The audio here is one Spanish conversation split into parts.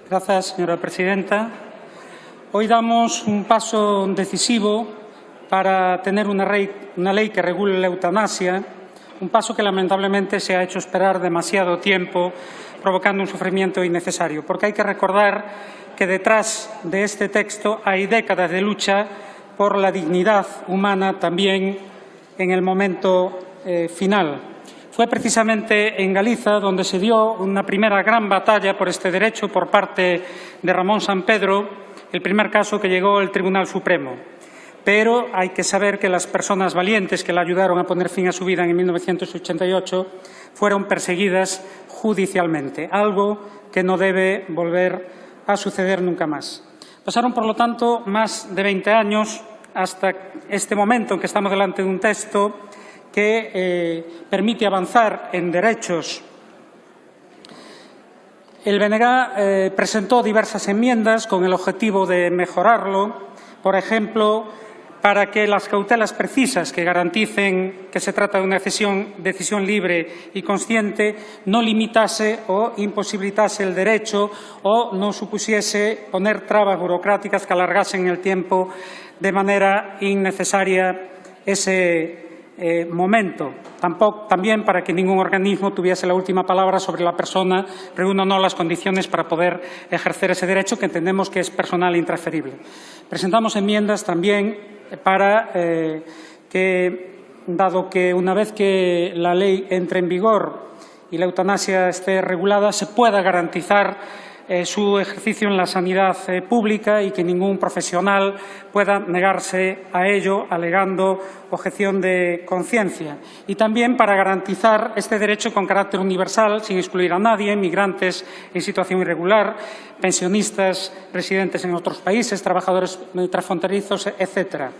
Gracias, señora presidenta. Hoy damos un paso decisivo para tener una ley que regule la eutanasia, un paso que lamentablemente se ha hecho esperar demasiado tiempo, provocando un sufrimiento innecesario. Porque hay que recordar que detrás de este texto hay décadas de lucha por la dignidad humana también en el momento final. Fue precisamente en Galiza donde se dio una primera gran batalla por este derecho por parte de Ramón Sampedro, el primer caso que llegó al Tribunal Supremo. Pero hay que saber que las personas valientes que le ayudaron a poner fin a su vida en 1988 fueron perseguidas judicialmente, algo que no debe volver a suceder nunca más. Pasaron, por lo tanto, más de 20 años hasta este momento en que estamos delante de un texto que permite avanzar en derechos. El BNG presentó diversas enmiendas con el objetivo de mejorarlo, por ejemplo, para que las cautelas precisas que garanticen que se trata de una decisión libre y consciente no limitase o imposibilitase el derecho o no supusiese poner trabas burocráticas que alargasen el tiempo de manera innecesaria ese momento. También para que ningún organismo tuviese la última palabra sobre la persona, reúna o no las condiciones para poder ejercer ese derecho que entendemos que es personal e intransferible. Presentamos enmiendas también para que, dado que una vez que la ley entre en vigor y la eutanasia esté regulada, se pueda garantizar su ejercicio en la sanidad pública y que ningún profesional pueda negarse a ello alegando objeción de conciencia. Y también para garantizar este derecho con carácter universal, sin excluir a nadie, migrantes en situación irregular, pensionistas residentes en otros países, trabajadores transfronterizos, etcétera.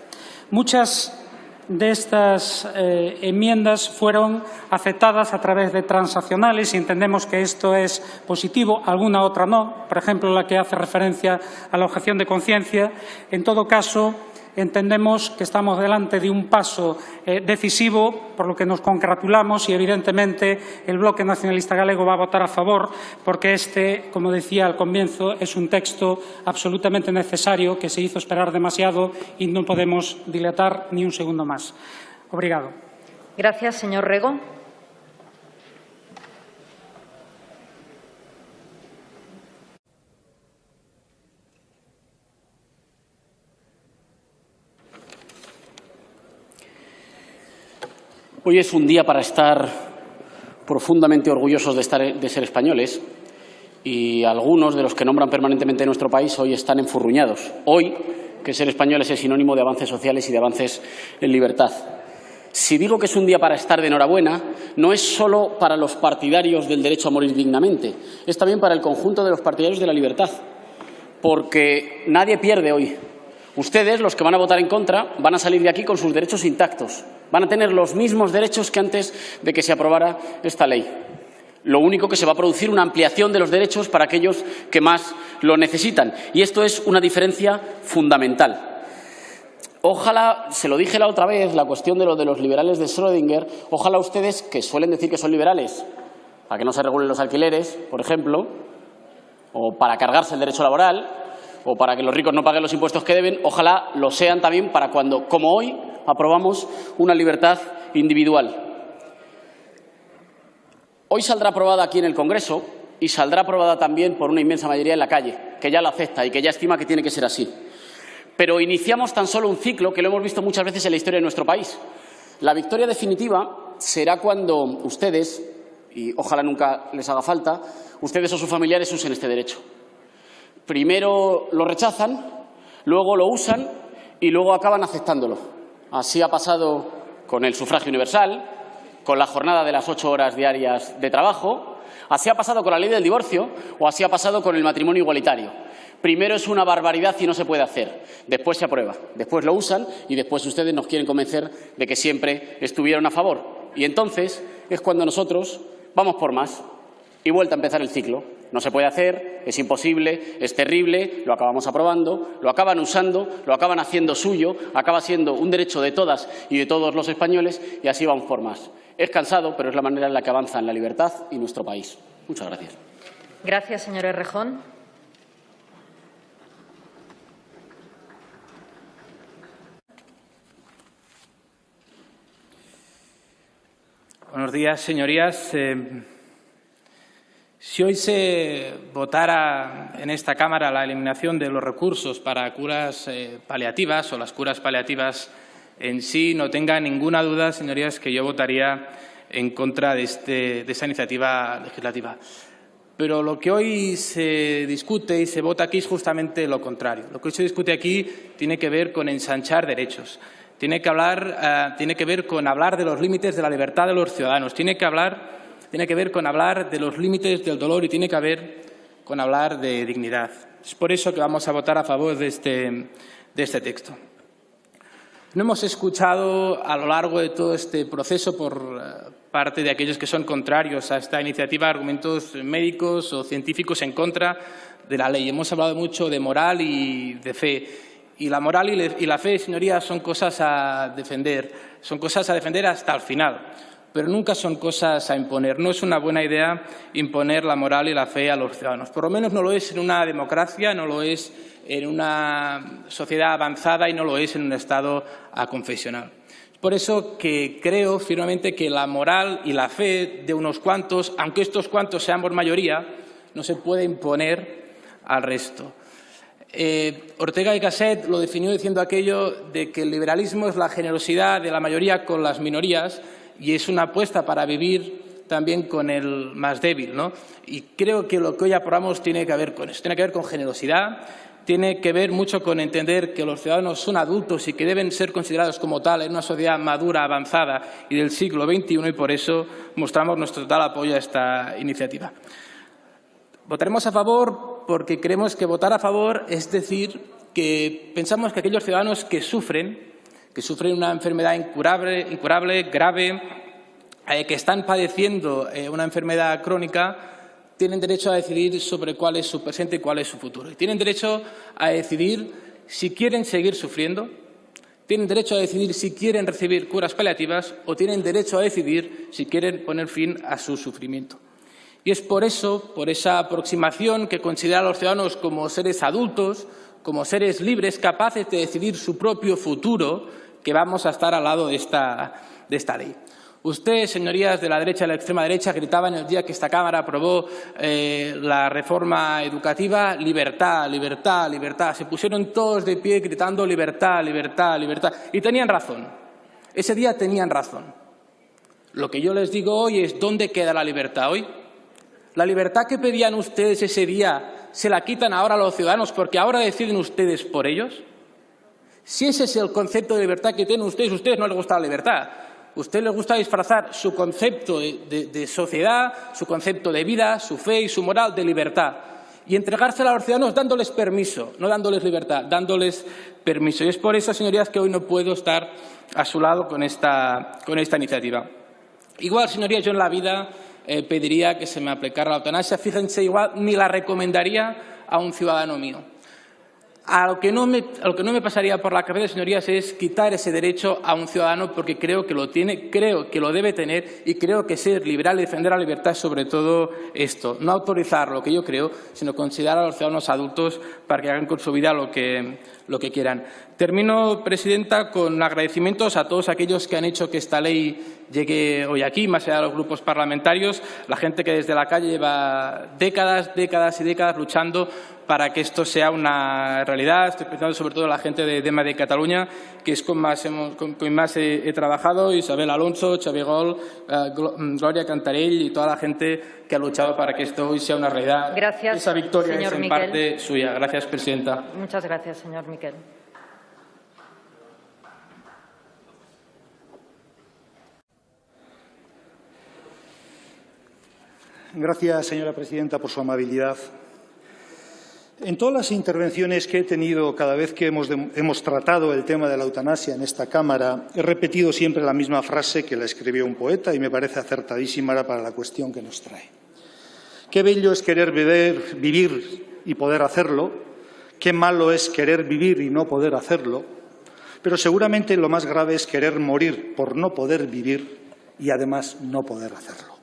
Muchas de estas enmiendas fueron aceptadas a través de transaccionales y entendemos que esto es positivo, alguna otra no, por ejemplo, la que hace referencia a la objeción de conciencia. En todo caso, entendemos que estamos delante de un paso decisivo, por lo que nos congratulamos y, evidentemente, el Bloque Nacionalista Galego va a votar a favor porque este, como decía al comienzo, es un texto absolutamente necesario que se hizo esperar demasiado y no podemos dilatar ni un segundo más. Obrigado. Gracias, señor Rego. Hoy es un día para estar profundamente orgullosos de ser españoles y algunos de los que nombran permanentemente nuestro país hoy están enfurruñados. Hoy, que ser españoles es sinónimo de avances sociales y de avances en libertad. Si digo que es un día para estar de enhorabuena, no es solo para los partidarios del derecho a morir dignamente, es también para el conjunto de los partidarios de la libertad, porque nadie pierde hoy. Ustedes, los que van a votar en contra, van a salir de aquí con sus derechos intactos. Van a tener los mismos derechos que antes de que se aprobara esta ley. Lo único que se va a producir una ampliación de los derechos para aquellos que más lo necesitan. Y esto es una diferencia fundamental. Ojalá, se lo dije la otra vez, la cuestión de los liberales de Schrödinger, ojalá ustedes, que suelen decir que son liberales, para que no se regulen los alquileres, por ejemplo, o para cargarse el derecho laboral, o para que los ricos no paguen los impuestos que deben, ojalá lo sean también para cuando, como hoy, aprobamos una libertad individual. Hoy saldrá aprobada aquí en el Congreso y saldrá aprobada también por una inmensa mayoría en la calle, que ya la acepta y que ya estima que tiene que ser así. Pero iniciamos tan solo un ciclo que lo hemos visto muchas veces en la historia de nuestro país. La victoria definitiva será cuando ustedes, y ojalá nunca les haga falta, ustedes o sus familiares usen este derecho. Primero lo rechazan, luego lo usan y luego acaban aceptándolo. Así ha pasado con el sufragio universal, con la jornada de las 8 horas diarias de trabajo, así ha pasado con la ley del divorcio o así ha pasado con el matrimonio igualitario. Primero es una barbaridad y no se puede hacer, después se aprueba, después lo usan y después ustedes nos quieren convencer de que siempre estuvieron a favor. Y entonces es cuando nosotros vamos por más y vuelta a empezar el ciclo. No se puede hacer, es imposible, es terrible, lo acabamos aprobando, lo acaban usando, lo acaban haciendo suyo, acaba siendo un derecho de todas y de todos los españoles y así vamos por más. Es cansado, pero es la manera en la que avanza en la libertad y nuestro país. Muchas gracias. Gracias, señor Errejón. Buenos días, señorías. Si hoy se votara en esta Cámara la eliminación de los recursos para curas paliativas o las curas paliativas en sí, no tenga ninguna duda, señorías, que yo votaría en contra de esta iniciativa legislativa. Pero lo que hoy se discute y se vota aquí es justamente lo contrario. Lo que hoy se discute aquí tiene que ver con ensanchar derechos. Tiene que ver con hablar de los límites de la libertad de los ciudadanos. Tiene que ver con hablar de los límites del dolor y tiene que ver con hablar de dignidad. Es por eso que vamos a votar a favor de este texto. No hemos escuchado a lo largo de todo este proceso por parte de aquellos que son contrarios a esta iniciativa argumentos médicos o científicos en contra de la ley. Hemos hablado mucho de moral y de fe. Y la moral y la fe, señorías, son cosas a defender. Son cosas a defender hasta el final, pero nunca son cosas a imponer. No es una buena idea imponer la moral y la fe a los ciudadanos. Por lo menos no lo es en una democracia, no lo es en una sociedad avanzada y no lo es en un Estado aconfesional. Por eso que creo firmemente que la moral y la fe de unos cuantos, aunque estos cuantos seamos mayoría, no se puede imponer al resto. Ortega y Gasset lo definió diciendo aquello de que el liberalismo es la generosidad de la mayoría con las minorías y es una apuesta para vivir también con el más débil, ¿no? Y creo que lo que hoy aprobamos tiene que ver con eso, tiene que ver con generosidad, tiene que ver mucho con entender que los ciudadanos son adultos y que deben ser considerados como tal en una sociedad madura, avanzada y del siglo XXI, y por eso mostramos nuestro total apoyo a esta iniciativa. Votaremos a favor porque creemos que votar a favor es decir que pensamos que aquellos ciudadanos que sufren una enfermedad incurable, grave, que están padeciendo una enfermedad crónica, tienen derecho a decidir sobre cuál es su presente y cuál es su futuro. Y tienen derecho a decidir si quieren seguir sufriendo, tienen derecho a decidir si quieren recibir curas paliativas o tienen derecho a decidir si quieren poner fin a su sufrimiento. Y es por eso, por esa aproximación que considera a los ciudadanos como seres adultos, como seres libres, capaces de decidir su propio futuro, que vamos a estar al lado de esta ley. Ustedes, señorías de la derecha y la extrema derecha, gritaban el día que esta Cámara aprobó la reforma educativa: libertad, libertad, libertad. Se pusieron todos de pie gritando libertad, libertad, libertad. Y tenían razón. Ese día tenían razón. Lo que yo les digo hoy es: ¿dónde queda la libertad hoy? La libertad que pedían ustedes ese día se la quitan ahora a los ciudadanos porque ahora deciden ustedes por ellos. Si ese es el concepto de libertad que tienen ustedes no les gusta la libertad. A usted les gusta disfrazar su concepto de sociedad, su concepto de vida, su fe y su moral de libertad y entregársela a los ciudadanos dándoles permiso, no dándoles libertad, dándoles permiso. Y es por eso, señorías, que hoy no puedo estar a su lado con esta iniciativa. Igual, señorías, yo en la vida pediría que se me aplicara la eutanasia. Fíjense, igual ni la recomendaría a un ciudadano mío. A lo que no me pasaría por la cabeza, señorías, es quitar ese derecho a un ciudadano porque creo que lo tiene, creo que lo debe tener y creo que ser liberal y defender la libertad es sobre todo esto. No autorizar lo que yo creo, sino considerar a los ciudadanos adultos para que hagan con su vida lo que quieran. Termino, presidenta, con agradecimientos a todos aquellos que han hecho que esta ley llegue hoy aquí, más allá de los grupos parlamentarios, la gente que desde la calle lleva décadas y décadas luchando para que esto sea una realidad. Estoy pensando sobre todo en la gente de Dema de Cataluña, que es con más he trabajado: Isabel Alonso, Xavier Gol, Gloria Cantarell y toda la gente que ha luchado para que esto hoy sea una realidad. Gracias, esa victoria señor es en Miquel. parte suya. Gracias, presidenta. Muchas gracias, señor Miquel. Gracias, señora presidenta, por su amabilidad. En todas las intervenciones que he tenido cada vez que hemos tratado el tema de la eutanasia en esta Cámara, he repetido siempre la misma frase que la escribió un poeta y me parece acertadísima para la cuestión que nos trae. Qué bello es querer vivir y poder hacerlo, qué malo es querer vivir y no poder hacerlo, pero seguramente lo más grave es querer morir por no poder vivir y además no poder hacerlo.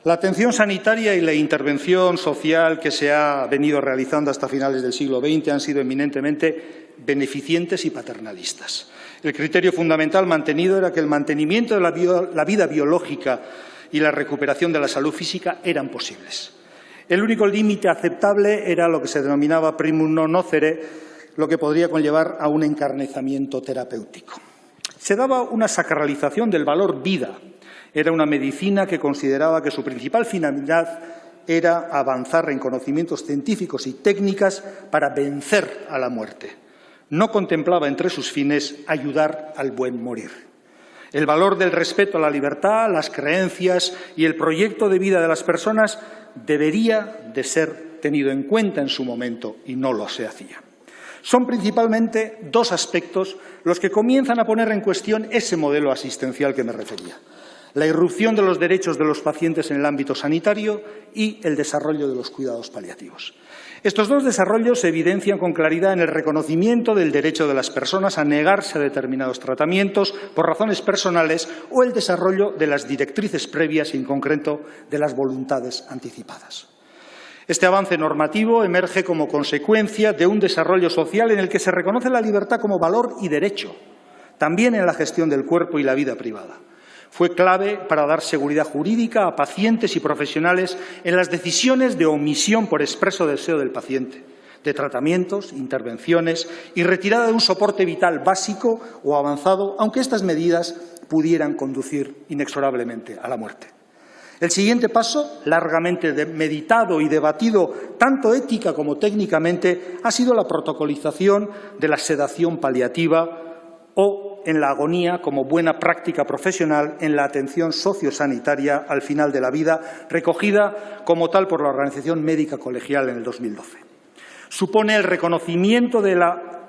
La atención sanitaria y la intervención social que se ha venido realizando hasta finales del siglo XX han sido eminentemente beneficentes y paternalistas. El criterio fundamental mantenido era que el mantenimiento de la vida biológica y la recuperación de la salud física eran posibles. El único límite aceptable era lo que se denominaba primum non nocere, lo que podría conllevar a un encarnizamiento terapéutico. Se daba una sacralización del valor vida. Era una medicina que consideraba que su principal finalidad era avanzar en conocimientos científicos y técnicas para vencer a la muerte. No contemplaba entre sus fines ayudar al buen morir. El valor del respeto a la libertad, las creencias y el proyecto de vida de las personas debería de ser tenido en cuenta en su momento y no lo se hacía. Son principalmente dos aspectos los que comienzan a poner en cuestión ese modelo asistencial que me refería. La irrupción de los derechos de los pacientes en el ámbito sanitario y el desarrollo de los cuidados paliativos. Estos dos desarrollos se evidencian con claridad en el reconocimiento del derecho de las personas a negarse a determinados tratamientos por razones personales o el desarrollo de las directrices previas y, en concreto, de las voluntades anticipadas. Este avance normativo emerge como consecuencia de un desarrollo social en el que se reconoce la libertad como valor y derecho, también en la gestión del cuerpo y la vida privada. Fue clave para dar seguridad jurídica a pacientes y profesionales en las decisiones de omisión por expreso deseo del paciente, de tratamientos, intervenciones y retirada de un soporte vital básico o avanzado, aunque estas medidas pudieran conducir inexorablemente a la muerte. El siguiente paso, largamente meditado y debatido tanto ética como técnicamente, ha sido la protocolización de la sedación paliativa o en la agonía como buena práctica profesional en la atención sociosanitaria al final de la vida, recogida como tal por la Organización Médica Colegial en el 2012. Supone el reconocimiento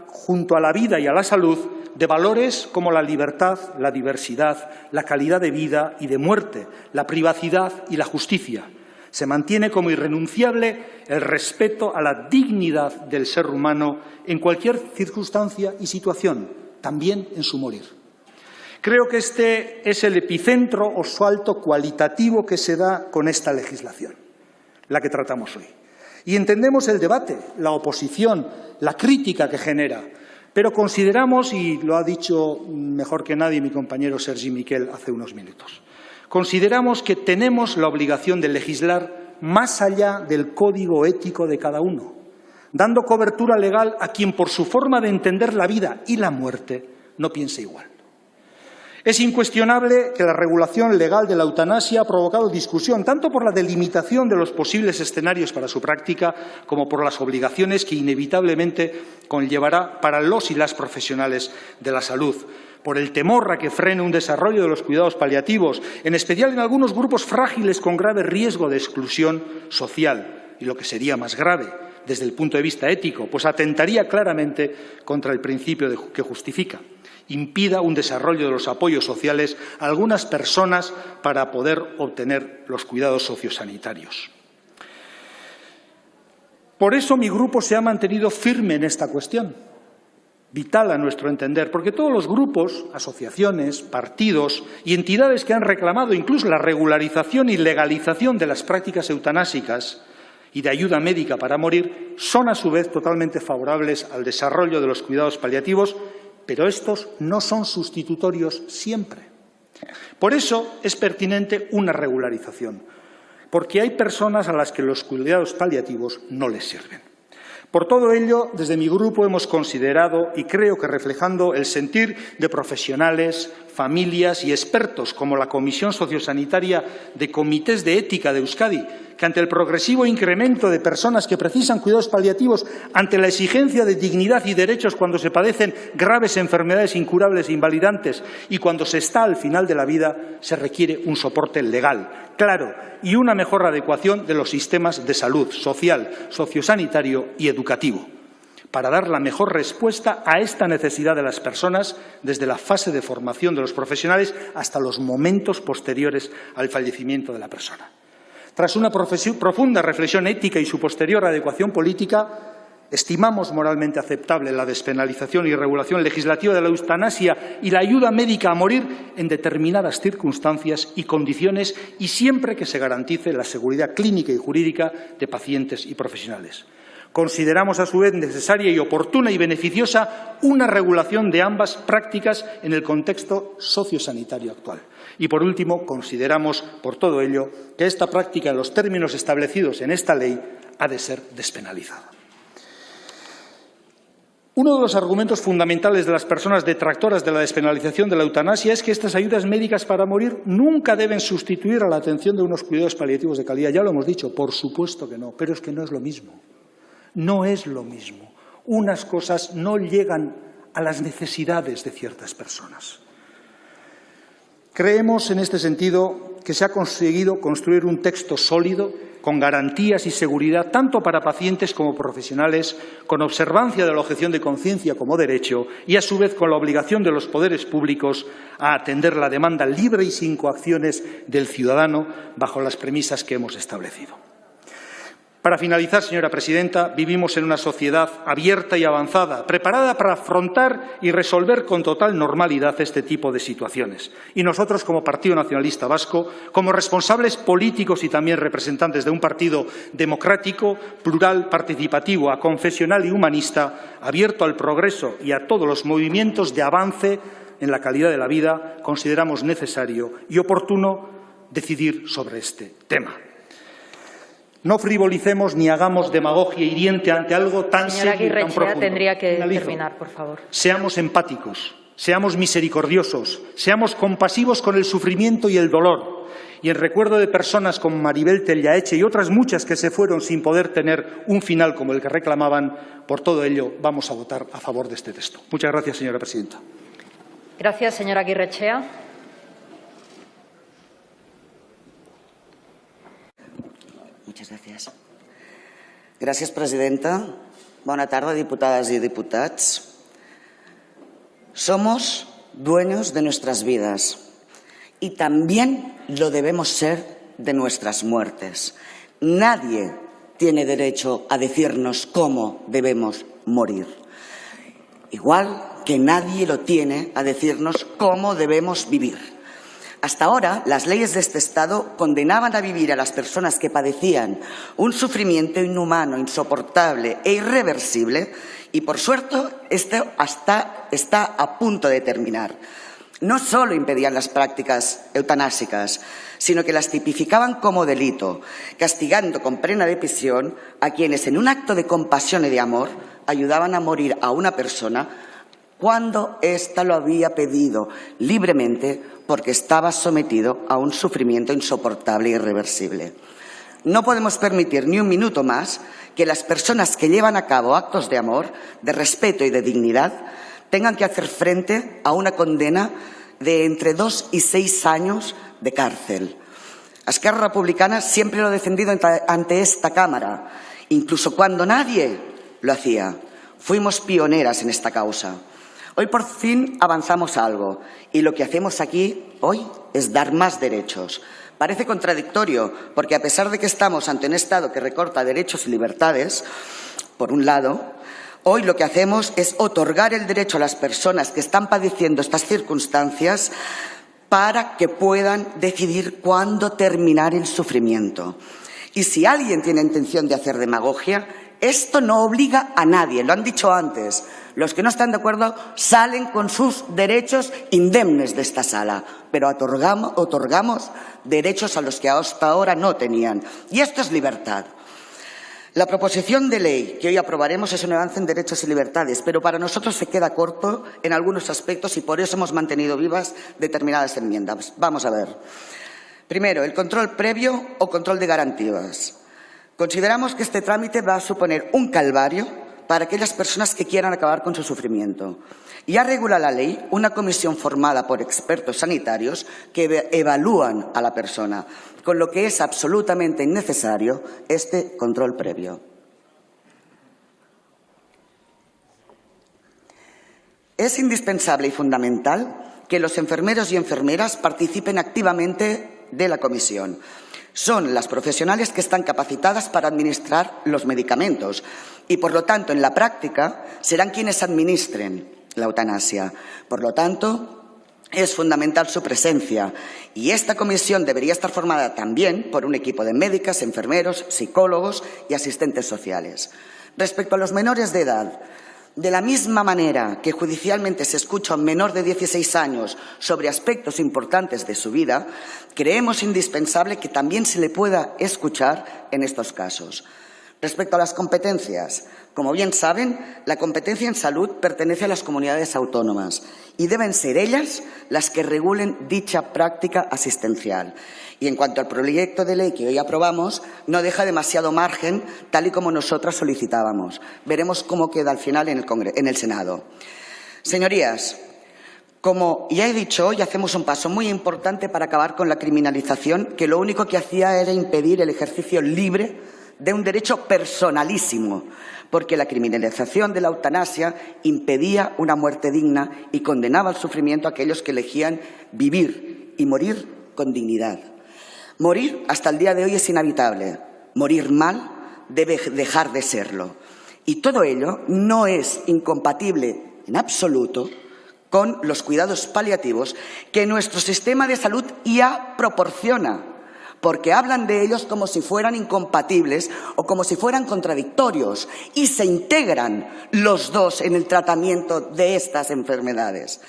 junto a la vida y a la salud de valores como la libertad, la diversidad, la calidad de vida y de muerte, la privacidad y la justicia. Se mantiene como irrenunciable el respeto a la dignidad del ser humano en cualquier circunstancia y situación, también en su morir. Creo que este es el epicentro o salto cualitativo que se da con esta legislación, la que tratamos hoy. Y entendemos el debate, la oposición, la crítica que genera, pero consideramos, y lo ha dicho mejor que nadie mi compañero Sergi Miquel hace unos minutos, consideramos que tenemos la obligación de legislar más allá del código ético de cada uno, dando cobertura legal a quien por su forma de entender la vida y la muerte no piense igual. Es incuestionable que la regulación legal de la eutanasia ha provocado discusión, tanto por la delimitación de los posibles escenarios para su práctica, como por las obligaciones que inevitablemente conllevará para los y las profesionales de la salud, por el temor a que frene un desarrollo de los cuidados paliativos, en especial en algunos grupos frágiles con grave riesgo de exclusión social, y lo que sería más grave, desde el punto de vista ético, pues atentaría claramente contra el principio que justifica. Impida un desarrollo de los apoyos sociales a algunas personas para poder obtener los cuidados sociosanitarios. Por eso mi grupo se ha mantenido firme en esta cuestión, vital a nuestro entender, porque todos los grupos, asociaciones, partidos y entidades que han reclamado incluso la regularización y legalización de las prácticas eutanásicas y de ayuda médica para morir son a su vez totalmente favorables al desarrollo de los cuidados paliativos, pero estos no son sustitutorios siempre. Por eso es pertinente una regularización, porque hay personas a las que los cuidados paliativos no les sirven. Por todo ello, desde mi grupo hemos considerado, y creo que reflejando el sentir de profesionales, familias y expertos como la Comisión Sociosanitaria de Comités de Ética de Euskadi, que ante el progresivo incremento de personas que precisan cuidados paliativos, ante la exigencia de dignidad y derechos cuando se padecen graves enfermedades incurables e invalidantes y cuando se está al final de la vida, se requiere un soporte legal, claro, y una mejor adecuación de los sistemas de salud social, sociosanitario y educativo, para dar la mejor respuesta a esta necesidad de las personas desde la fase de formación de los profesionales hasta los momentos posteriores al fallecimiento de la persona. Tras una profunda reflexión ética y su posterior adecuación política, Estimamos moralmente aceptable la despenalización y regulación legislativa de la eutanasia y la ayuda médica a morir en determinadas circunstancias y condiciones y siempre que se garantice la seguridad clínica y jurídica de pacientes y profesionales. Consideramos, a su vez, necesaria y oportuna y beneficiosa una regulación de ambas prácticas en el contexto sociosanitario actual. Y, por último, consideramos, por todo ello, que esta práctica, en los términos establecidos en esta ley, ha de ser despenalizada. Uno de los argumentos fundamentales de las personas detractoras de la despenalización de la eutanasia es que estas ayudas médicas para morir nunca deben sustituir a la atención de unos cuidados paliativos de calidad. Ya lo hemos dicho, por supuesto que no, pero es que no es lo mismo. No es lo mismo. Unas cosas no llegan a las necesidades de ciertas personas. Creemos, en este sentido, que se ha conseguido construir un texto sólido, con garantías y seguridad, tanto para pacientes como profesionales, con observancia de la objeción de conciencia como derecho y, a su vez, con la obligación de los poderes públicos a atender la demanda libre y sin coacciones del ciudadano bajo las premisas que hemos establecido. Para finalizar, señora presidenta, vivimos en una sociedad abierta y avanzada, preparada para afrontar y resolver con total normalidad este tipo de situaciones. Y nosotros, como Partido Nacionalista Vasco, como responsables políticos y también representantes de un partido democrático, plural, participativo, aconfesional y humanista, abierto al progreso y a todos los movimientos de avance en la calidad de la vida, consideramos necesario y oportuno decidir sobre este tema. No frivolicemos ni hagamos demagogia hiriente ante algo tan serio y tan profundo. Tendría que terminar, por favor. Seamos empáticos, seamos misericordiosos, seamos compasivos con el sufrimiento y el dolor. Y en recuerdo de personas como Maribel Tellaeche y otras muchas que se fueron sin poder tener un final como el que reclamaban, por todo ello vamos a votar a favor de este texto. Muchas gracias, señora presidenta. Gracias, señora Aguirrechea. Muchas gracias. Gràcies, presidenta. Bona tarda, diputades y diputats. Somos dueños de nuestras vidas y también lo debemos ser de nuestras muertes. Nadie tiene derecho a decirnos cómo debemos morir. Igual que nadie lo tiene a decirnos cómo debemos vivir. Hasta ahora, las leyes de este Estado condenaban a vivir a las personas que padecían un sufrimiento inhumano, insoportable e irreversible y, por suerte, esto está a punto de terminar. No solo impedían las prácticas eutanásicas, sino que las tipificaban como delito, castigando con pena de prisión a quienes, en un acto de compasión y de amor, ayudaban a morir a una persona cuando ésta lo había pedido libremente porque estaba sometido a un sufrimiento insoportable e irreversible. No podemos permitir ni un minuto más que las personas que llevan a cabo actos de amor, de respeto y de dignidad tengan que hacer frente a una condena de entre 2 y 6 años de cárcel. Esquerra Republicana siempre lo ha defendido ante esta Cámara, incluso cuando nadie lo hacía. Fuimos pioneras en esta causa. Hoy por fin avanzamos algo y lo que hacemos aquí hoy es dar más derechos. Parece contradictorio porque a pesar de que estamos ante un Estado que recorta derechos y libertades, por un lado, hoy lo que hacemos es otorgar el derecho a las personas que están padeciendo estas circunstancias para que puedan decidir cuándo terminar el sufrimiento. Y si alguien tiene intención de hacer demagogia, esto no obliga a nadie, lo han dicho antes. Los que no están de acuerdo salen con sus derechos indemnes de esta sala, pero otorgamos derechos a los que hasta ahora no tenían. Y esto es libertad. La proposición de ley que hoy aprobaremos es un avance en derechos y libertades, pero para nosotros se queda corto en algunos aspectos y por eso hemos mantenido vivas determinadas enmiendas. Vamos a ver. Primero, el control previo o control de garantías. Consideramos que este trámite va a suponer un calvario para aquellas personas que quieran acabar con su sufrimiento. Ya regula la ley una comisión formada por expertos sanitarios que evalúan a la persona, con lo que es absolutamente innecesario este control previo. Es indispensable y fundamental que los enfermeros y enfermeras participen activamente de la comisión. Son las profesionales que están capacitadas para administrar los medicamentos, y, por lo tanto, en la práctica, serán quienes administren la eutanasia. Por lo tanto, es fundamental su presencia y esta comisión debería estar formada también por un equipo de médicas, enfermeros, psicólogos y asistentes sociales. Respecto a los menores de edad, de la misma manera que judicialmente se escucha a un menor de 16 años sobre aspectos importantes de su vida, creemos indispensable que también se le pueda escuchar en estos casos. Respecto a las competencias, como bien saben, la competencia en salud pertenece a las comunidades autónomas y deben ser ellas las que regulen dicha práctica asistencial. Y en cuanto al proyecto de ley que hoy aprobamos, no deja demasiado margen, tal y como nosotras solicitábamos. Veremos cómo queda al final en el Senado. Señorías, como ya he dicho, hoy hacemos un paso muy importante para acabar con la criminalización, que lo único que hacía era impedir el ejercicio libre de un derecho personalísimo, porque la criminalización de la eutanasia impedía una muerte digna y condenaba al sufrimiento a aquellos que elegían vivir y morir con dignidad. Morir hasta el día de hoy es inevitable. Morir mal debe dejar de serlo. Y todo ello no es incompatible en absoluto con los cuidados paliativos que nuestro sistema de salud ya proporciona, porque hablan de ellos como si fueran incompatibles o como si fueran contradictorios, y se integran los dos en el tratamiento de estas enfermedades.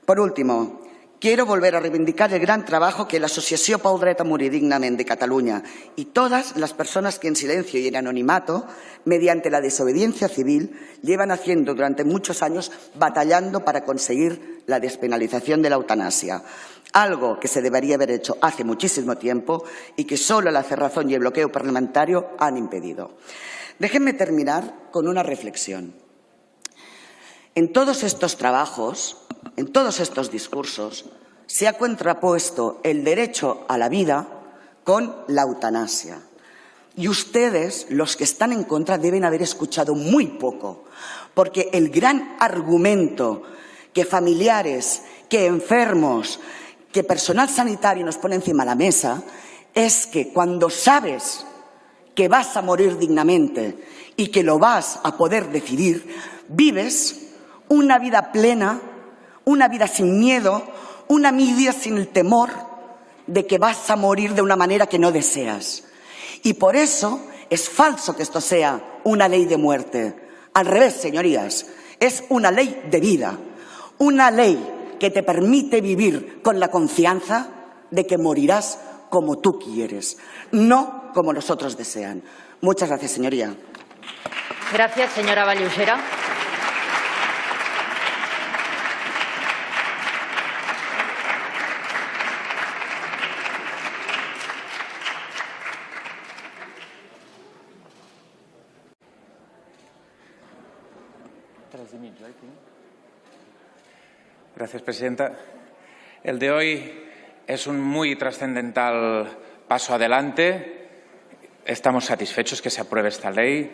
Por último, quiero volver a reivindicar el gran trabajo que l'Associació pel Dret a Morir Dignament de Cataluña y todas las personas que en silencio y en anonimato, mediante la desobediencia civil, llevan haciendo durante muchos años batallando para conseguir la despenalización de la eutanasia. Algo que se debería haber hecho hace muchísimo tiempo y que solo la cerrazón y el bloqueo parlamentario han impedido. Déjenme terminar con una reflexión. En todos estos trabajos, en todos estos discursos, se ha contrapuesto el derecho a la vida con la eutanasia. Y ustedes, los que están en contra, deben haber escuchado muy poco, porque el gran argumento que familiares, que enfermos, que personal sanitario nos pone encima de la mesa es que cuando sabes que vas a morir dignamente y que lo vas a poder decidir, vives una vida plena, una vida sin miedo, una vida sin el temor de que vas a morir de una manera que no deseas. Y por eso es falso que esto sea una ley de muerte. Al revés, señorías, es una ley de vida, una ley que te permite vivir con la confianza de que morirás como tú quieres, no como los otros desean. Muchas gracias, señoría. Gracias, señora Vallugera. Gracias, presidenta. El de hoy es un muy trascendental paso adelante. Estamos satisfechos que se apruebe esta ley,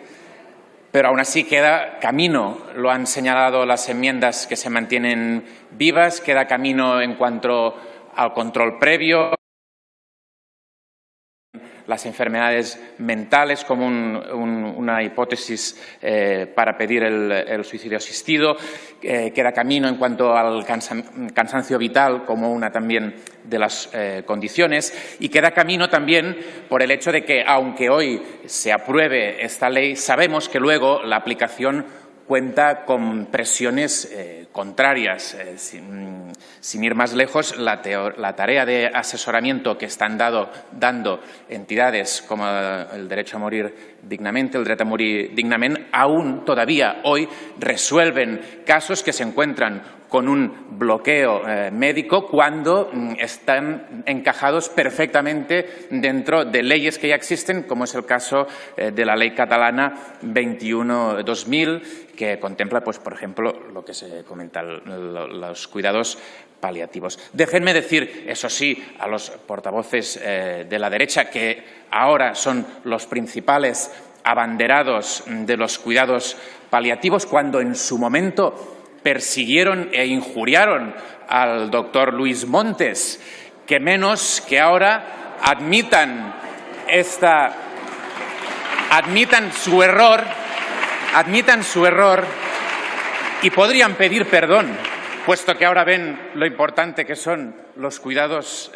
pero aún así queda camino. Lo han señalado las enmiendas que se mantienen vivas, queda camino en cuanto al control previo, las enfermedades mentales como una hipótesis para pedir el suicidio asistido, queda camino en cuanto al cansancio vital como una también de las condiciones, y queda camino también por el hecho de que, aunque hoy se apruebe esta ley, sabemos que luego la aplicación cuenta con presiones contrarias. Sin ir más lejos, la tarea de asesoramiento que están dando entidades como el derecho a morir dignamente, el derecho a morir dignamente, aún todavía hoy resuelven casos que se encuentran con un bloqueo médico cuando están encajados perfectamente dentro de leyes que ya existen, como es el caso de la Ley Catalana 21/2000, que contempla, pues, por ejemplo, lo que se comenta, los cuidados paliativos. Déjenme decir, eso sí, a los portavoces de la derecha, que ahora son los principales abanderados de los cuidados paliativos, cuando en su momento persiguieron e injuriaron al doctor Luis Montes, que menos que ahora admitan su error admitan su error y podrían pedir perdón, puesto que ahora ven lo importante que son los cuidados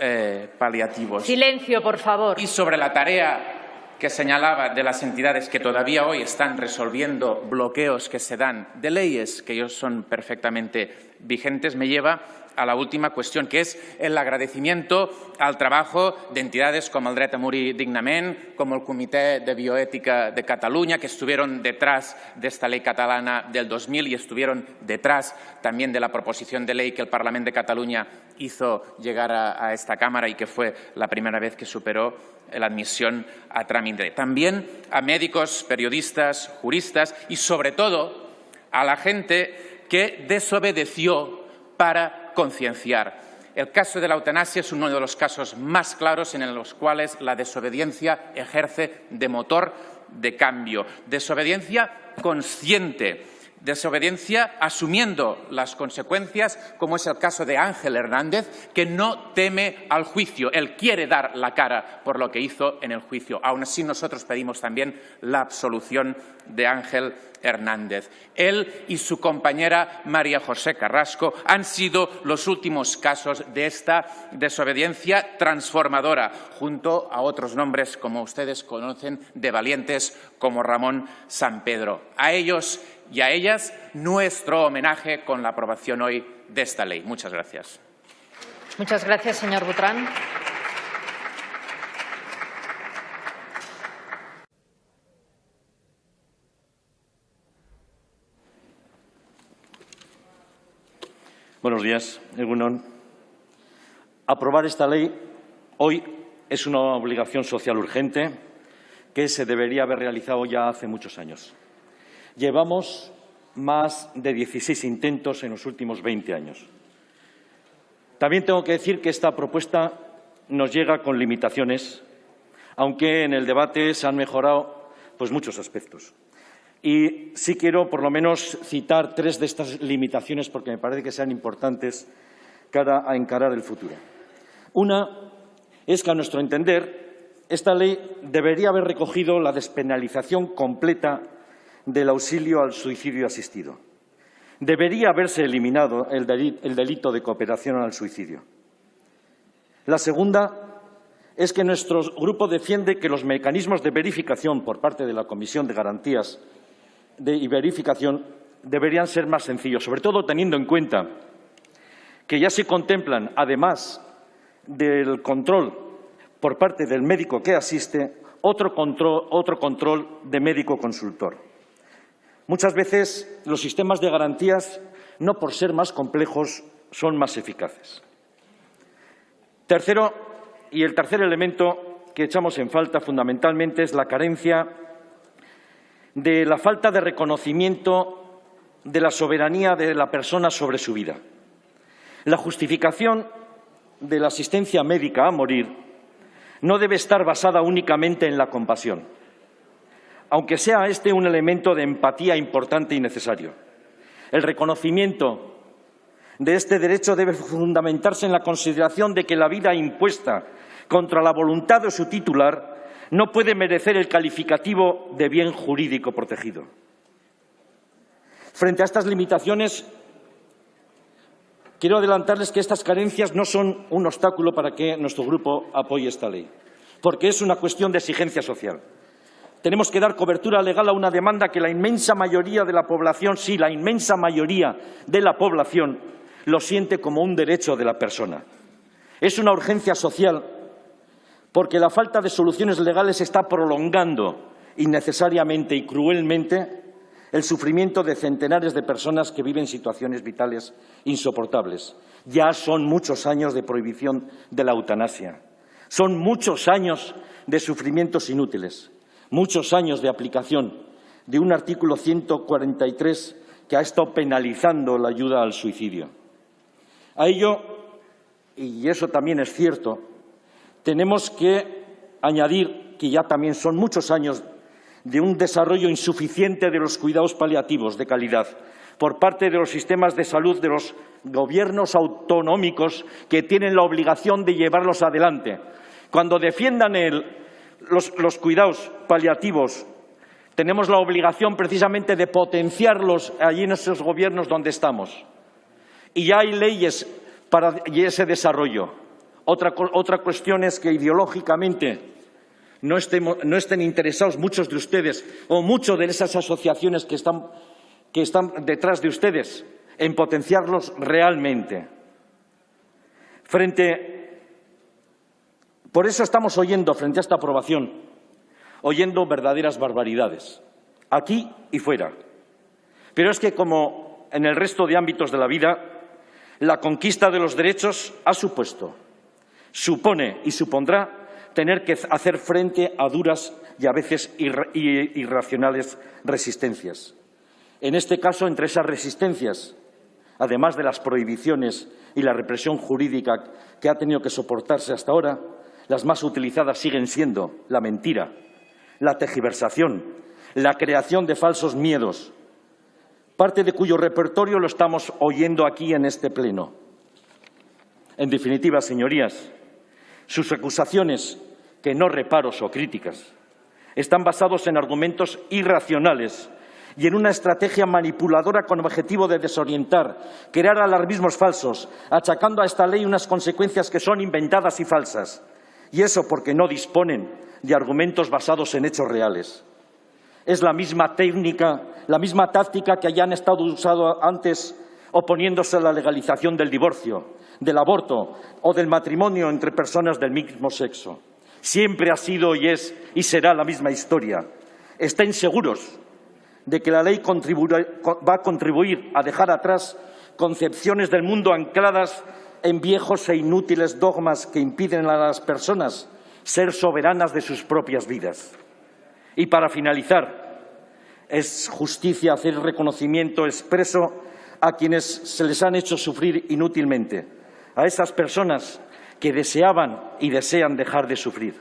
paliativos. Silencio, por favor. Y sobre la tarea que señalaba de las entidades que todavía hoy están resolviendo bloqueos que se dan de leyes que ellos son perfectamente vigentes, me lleva a la última cuestión, que es el agradecimiento al trabajo de entidades como el Dret a Morir Dignament, como el Comitè de Bioética de Cataluña, que estuvieron detrás de esta ley catalana del 2000 y estuvieron detrás también de la proposición de ley que el Parlament de Cataluña hizo llegar a esta Cámara y que fue la primera vez que superó la admisión a trámite. También a médicos, periodistas, juristas y, sobre todo, a la gente que desobedeció para concienciar. El caso de la eutanasia es uno de los casos más claros en los cuales la desobediencia ejerce de motor de cambio. Desobediencia consciente, desobediencia asumiendo las consecuencias, como es el caso de Ángel Hernández, que no teme al juicio. Él quiere dar la cara por lo que hizo en el juicio. Aún así, nosotros pedimos también la absolución de Ángel Hernández. Él y su compañera María José Carrasco han sido los últimos casos de esta desobediencia transformadora, junto a otros nombres, como ustedes conocen, de valientes como Ramón Sampedro. A ellos y a ellas, nuestro homenaje con la aprobación hoy de esta ley. Muchas gracias. Muchas gracias, señor Butrán. Buenos días, Egun on. Aprobar esta ley hoy es una obligación social urgente que se debería haber realizado ya hace muchos años. Llevamos más de 16 intentos en los últimos 20 años. También tengo que decir que esta propuesta nos llega con limitaciones, aunque en el debate se han mejorado muchos aspectos. Y sí quiero, por lo menos, citar 3 de estas limitaciones porque me parece que sean importantes cara a encarar el futuro. Una es que, a nuestro entender, esta ley debería haber recogido la despenalización completa del auxilio al suicidio asistido. Debería haberse eliminado el delito de cooperación al suicidio. La segunda es que nuestro grupo defiende que los mecanismos de verificación por parte de la Comisión de Garantías y Verificación deberían ser más sencillos, sobre todo teniendo en cuenta que ya se contemplan, además del control por parte del médico que asiste, otro control de médico consultor. Muchas veces los sistemas de garantías, no por ser más complejos, son más eficaces. Tercero, y el tercer elemento que echamos en falta fundamentalmente, es la carencia de la falta de reconocimiento de la soberanía de la persona sobre su vida. La justificación de la asistencia médica a morir no debe estar basada únicamente en la compasión, aunque sea este un elemento de empatía importante y necesario. El reconocimiento de este derecho debe fundamentarse en la consideración de que la vida impuesta contra la voluntad de su titular no puede merecer el calificativo de bien jurídico protegido. Frente a estas limitaciones, quiero adelantarles que estas carencias no son un obstáculo para que nuestro grupo apoye esta ley, porque es una cuestión de exigencia social. Tenemos que dar cobertura legal a una demanda que la inmensa mayoría de la población, sí, la inmensa mayoría de la población, lo siente como un derecho de la persona. Es una urgencia social porque la falta de soluciones legales está prolongando innecesariamente y cruelmente el sufrimiento de centenares de personas que viven situaciones vitales insoportables. Ya son muchos años de prohibición de la eutanasia. Son muchos años de sufrimientos inútiles, muchos años de aplicación de un artículo 143 que ha estado penalizando la ayuda al suicidio. A ello, y eso también es cierto, tenemos que añadir que ya también son muchos años de un desarrollo insuficiente de los cuidados paliativos de calidad por parte de los sistemas de salud de los gobiernos autonómicos que tienen la obligación de llevarlos adelante. Cuando defiendan los cuidados paliativos, tenemos la obligación precisamente de potenciarlos allí en esos gobiernos donde estamos. Y ya hay leyes para ese desarrollo. Otra cuestión es que ideológicamente no estén interesados muchos de ustedes o muchas de esas asociaciones que están detrás de ustedes en potenciarlos realmente. Por eso estamos oyendo, frente a esta aprobación, oyendo verdaderas barbaridades, aquí y fuera. Pero es que, como en el resto de ámbitos de la vida, la conquista de los derechos supone y supondrá tener que hacer frente a duras y a veces irracionales resistencias. En este caso, entre esas resistencias, además de las prohibiciones y la represión jurídica que ha tenido que soportarse hasta ahora, las más utilizadas siguen siendo la mentira, la tergiversación, la creación de falsos miedos, parte de cuyo repertorio lo estamos oyendo aquí en este Pleno. En definitiva, señorías, sus acusaciones, que no reparos o críticas, están basados en argumentos irracionales y en una estrategia manipuladora con objetivo de desorientar, crear alarmismos falsos, achacando a esta ley unas consecuencias que son inventadas y falsas. Y eso porque no disponen de argumentos basados en hechos reales. Es la misma técnica, la misma táctica que hayan estado usando antes oponiéndose a la legalización del divorcio, del aborto o del matrimonio entre personas del mismo sexo. Siempre ha sido y es y será la misma historia. Estén seguros de que la ley va a contribuir a dejar atrás concepciones del mundo ancladas en viejos e inútiles dogmas que impiden a las personas ser soberanas de sus propias vidas. Y para finalizar, es justicia hacer reconocimiento expreso a quienes se les han hecho sufrir inútilmente, a esas personas que deseaban y desean dejar de sufrir.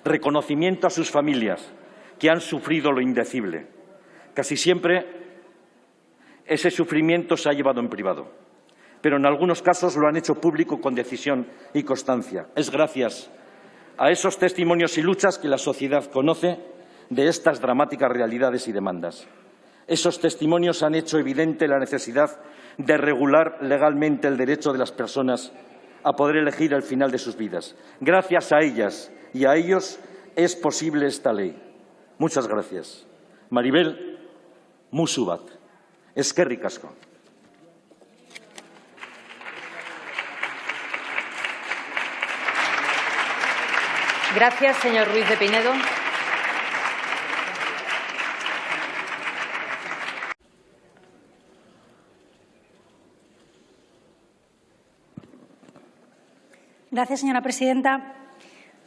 Reconocimiento a sus familias que han sufrido lo indecible. Casi siempre ese sufrimiento se ha llevado en privado, pero en algunos casos lo han hecho público con decisión y constancia. Es gracias a esos testimonios y luchas que la sociedad conoce de estas dramáticas realidades y demandas. Esos testimonios han hecho evidente la necesidad de regular legalmente el derecho de las personas a poder elegir el final de sus vidas. Gracias a ellas y a ellos es posible esta ley. Muchas gracias. Maribel Musu bat. Eskerrik asko. Gracias, señor Ruiz de Pinedo. Gracias, señora presidenta.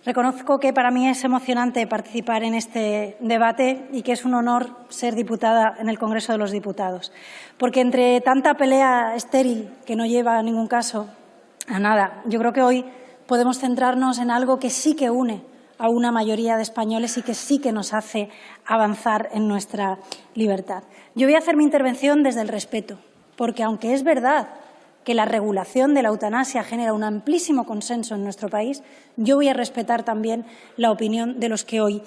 Reconozco que para mí es emocionante participar en este debate y que es un honor ser diputada en el Congreso de los Diputados. Porque entre tanta pelea estéril que no lleva a ningún caso a nada, yo creo que hoy podemos centrarnos en algo que sí que une a una mayoría de españoles y que sí que nos hace avanzar en nuestra libertad. Yo voy a hacer mi intervención desde el respeto, porque aunque es verdad que la regulación de la eutanasia genera un amplísimo consenso en nuestro país, yo voy a respetar también la opinión de los que hoy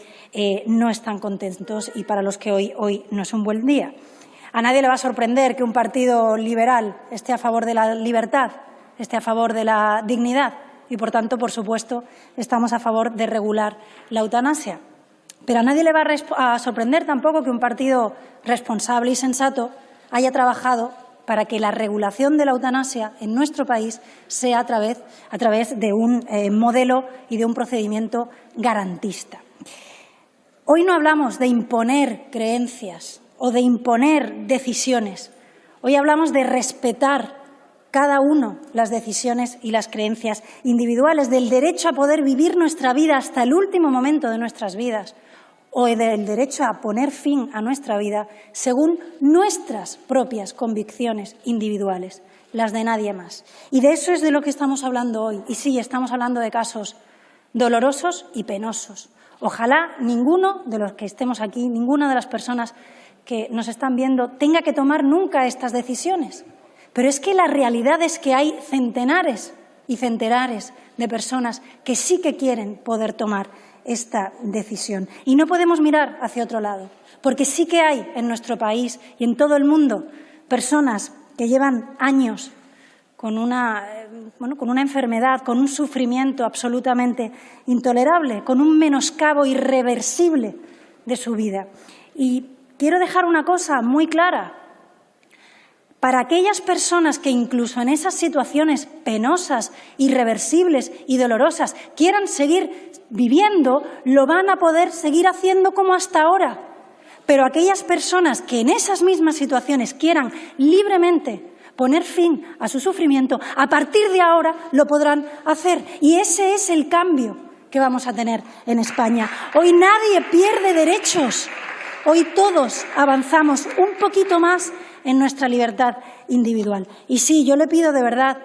no están contentos y para los que hoy no es un buen día. A nadie le va a sorprender que un partido liberal esté a favor de la libertad, esté a favor de la dignidad y, por tanto, por supuesto, estamos a favor de regular la eutanasia. Pero a nadie le va a sorprender tampoco que un partido responsable y sensato haya trabajado para que la regulación de la eutanasia en nuestro país sea a través de un modelo y de un procedimiento garantista. Hoy no hablamos de imponer creencias o de imponer decisiones. Hoy hablamos de respetar cada uno las decisiones y las creencias individuales, del derecho a poder vivir nuestra vida hasta el último momento de nuestras vidas, o del derecho a poner fin a nuestra vida según nuestras propias convicciones individuales, las de nadie más. Y de eso es de lo que estamos hablando hoy. Y sí, estamos hablando de casos dolorosos y penosos. Ojalá ninguno de los que estemos aquí, ninguna de las personas que nos están viendo tenga que tomar nunca estas decisiones. Pero es que la realidad es que hay centenares y centenares de personas que sí que quieren poder tomar esta decisión. Y no podemos mirar hacia otro lado, porque sí que hay en nuestro país y en todo el mundo personas que llevan años con una enfermedad, con un sufrimiento absolutamente intolerable, con un menoscabo irreversible de su vida. Y quiero dejar una cosa muy clara. Para aquellas personas que incluso en esas situaciones penosas, irreversibles y dolorosas quieran seguir viviendo, lo van a poder seguir haciendo como hasta ahora. Pero aquellas personas que en esas mismas situaciones quieran libremente poner fin a su sufrimiento, a partir de ahora lo podrán hacer. Y ese es el cambio que vamos a tener en España. Hoy nadie pierde derechos. Hoy todos avanzamos un poquito más en nuestra libertad individual. Y sí, yo le pido de verdad